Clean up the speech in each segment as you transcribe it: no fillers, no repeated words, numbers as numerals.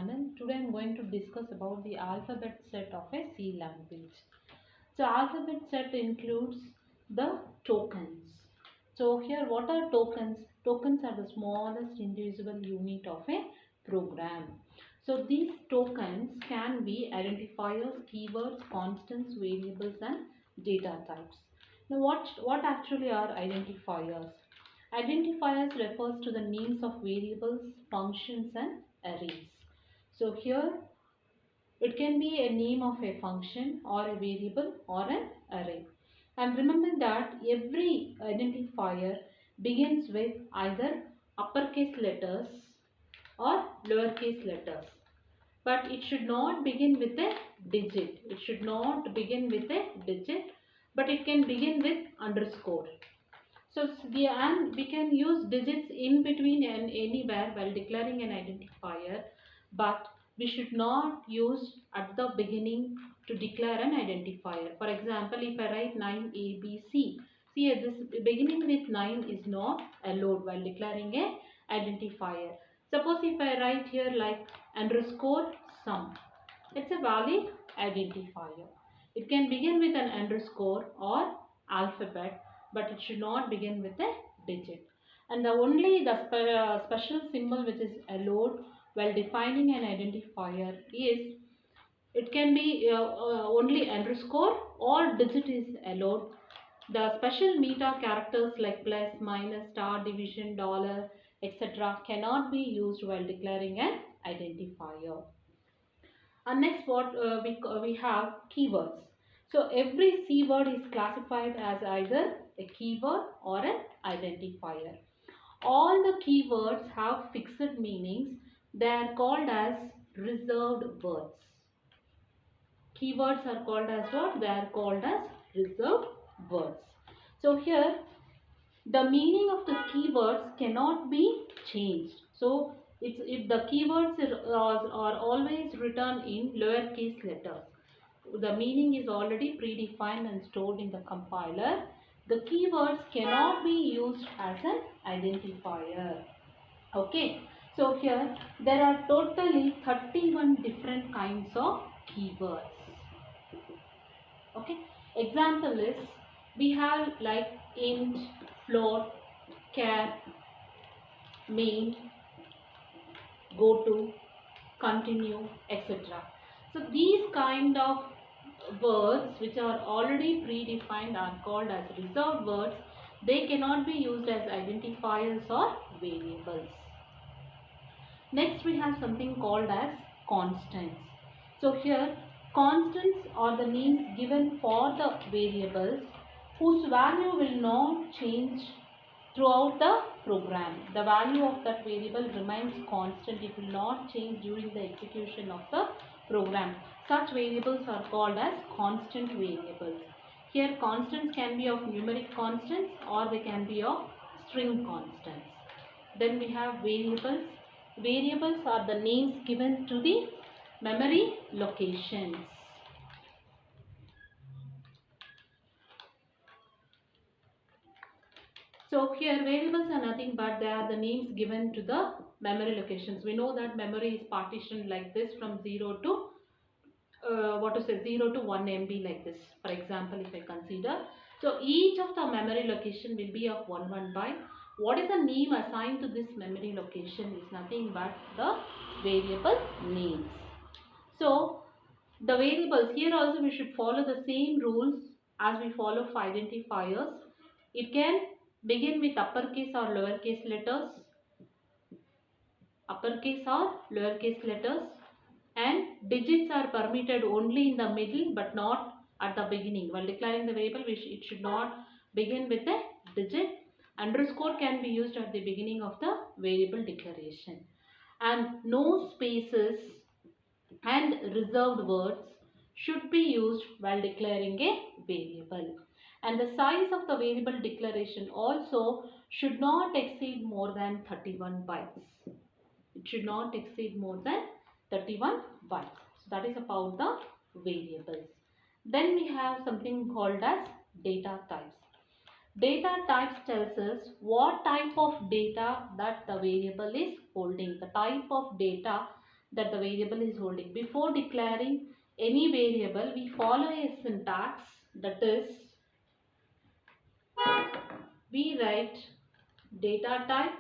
channel. Today I am going to discuss about the alphabet set of a C language. So alphabet set includes the tokens. So here what are tokens? Tokens are the smallest indivisible unit of a program. So these tokens can be identifiers, keywords, constants, variables and data types. Now what actually are identifiers? Identifiers refers to the names of variables, functions and arrays. So here it can be a name of a function or a variable or an array. And remember that every identifier begins with either uppercase letters or lowercase letters. But it should not begin with a digit. It should not begin with a digit, but it can begin with underscore. So we can use digits in between and anywhere while declaring an identifier, but we should not use at the beginning to declare an identifier. For example, if I write 9ABC, see this beginning with 9 is not allowed while declaring a identifier. Suppose if I write here like underscore sum, it's a valid identifier. It can begin with an underscore or alphabet, but it should not begin with a digit. And the special symbol which is allowed while defining an identifier is it can be only underscore or digit is allowed. The special meta characters like plus, minus, star, division, dollar, etc. cannot be used while declaring an identifier. And next we have keywords. So every C word is classified as either a keyword or an identifier. All the keywords have fixed meanings. They are called as reserved words. Keywords are called as what? They are called as reserved words. So here the meaning of the keywords cannot be changed. So if the keywords are always written in lowercase letters, the meaning is already predefined and stored in the compiler. The keywords cannot be used as an identifier. Okay, so here there are totally 31 different kinds of keywords. Okay, example is we have like int, float, char, main, go to, continue, etc. So these kind of words which are already predefined are called as reserved words. They cannot be used as identifiers or variables. Next we have something called as constants. So here constants are the names given for the variables whose value will not change throughout the program. The value of that variable remains constant. It will not change during the execution of the program. Such variables are called as constant variables. Here constants can be of numeric constants or they can be of string constants. Then we have variables. Variables are the names given to the memory locations. So here variables are nothing but they are the names given to the memory locations. We know that memory is partitioned like this from 0 to 0 to 1 MB like this. For example, if I consider, so each of the memory location will be of 1 byte. What is the name assigned to this memory location is nothing but the variable names. So the variables here also we should follow the same rules as we follow for identifiers. It can begin with uppercase or lowercase letters, and digits are permitted only in the middle but not at the beginning. While declaring the variable, it should not begin with a digit. Underscore can be used at the beginning of the variable declaration. And no spaces and reserved words should be used while declaring a variable. And the size of the variable declaration also should not exceed more than 31 bytes. It should not exceed more than 31 bytes. So that is about the variables. Then we have something called as data types. Data types tells us what type of data that the variable is holding. The type of data that the variable is holding. Before declaring any variable, we follow a syntax, that is, we write data type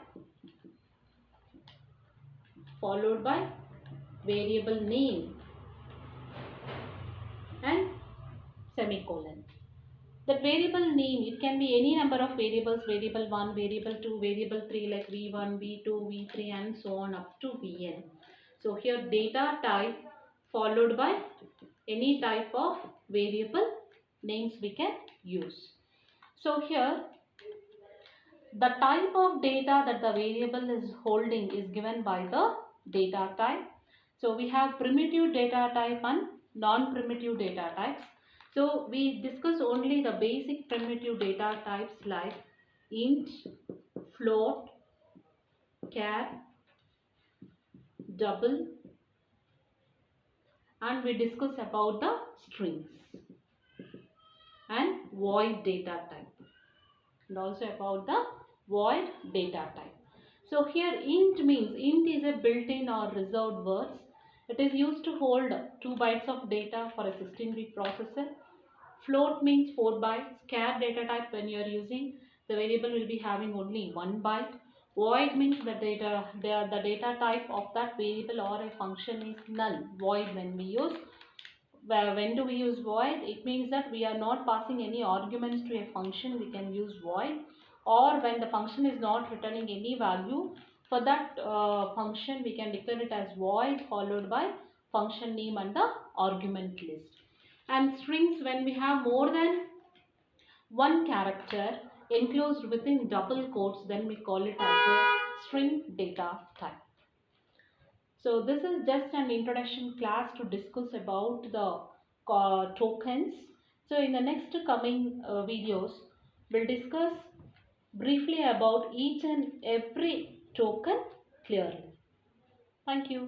followed by variable name and semicolon. The variable name, it can be any number of variables, variable 1, variable 2, variable 3, like v1, v2, v3 and so on up to vn. So here data type followed by any type of variable names we can use. So here the type of data that the variable is holding is given by the data type. So we have primitive data type and non-primitive data types. So we discuss only the basic primitive data types like int, float, char, double, and we discuss about the strings and void data type, and also about the void data type. So here int means, int is a built-in or reserved words. It is used to hold 2 bytes of data for a 16-bit processor. Float means 4 bytes. Char data type, when you are using, the variable will be having only 1 byte. Void means the data type of that variable or a function is null. Void, when we use, when do we use void? It means that we are not passing any arguments to a function, we can use void. Or when the function is not returning any value, for that function we can declare it as void followed by function name and the argument list. And strings, when we have more than one character enclosed within double quotes, then we call it as a string data type. So this is just an introduction class to discuss about the tokens. So in the next coming videos, we'll discuss briefly about each and every token clearly. Thank you.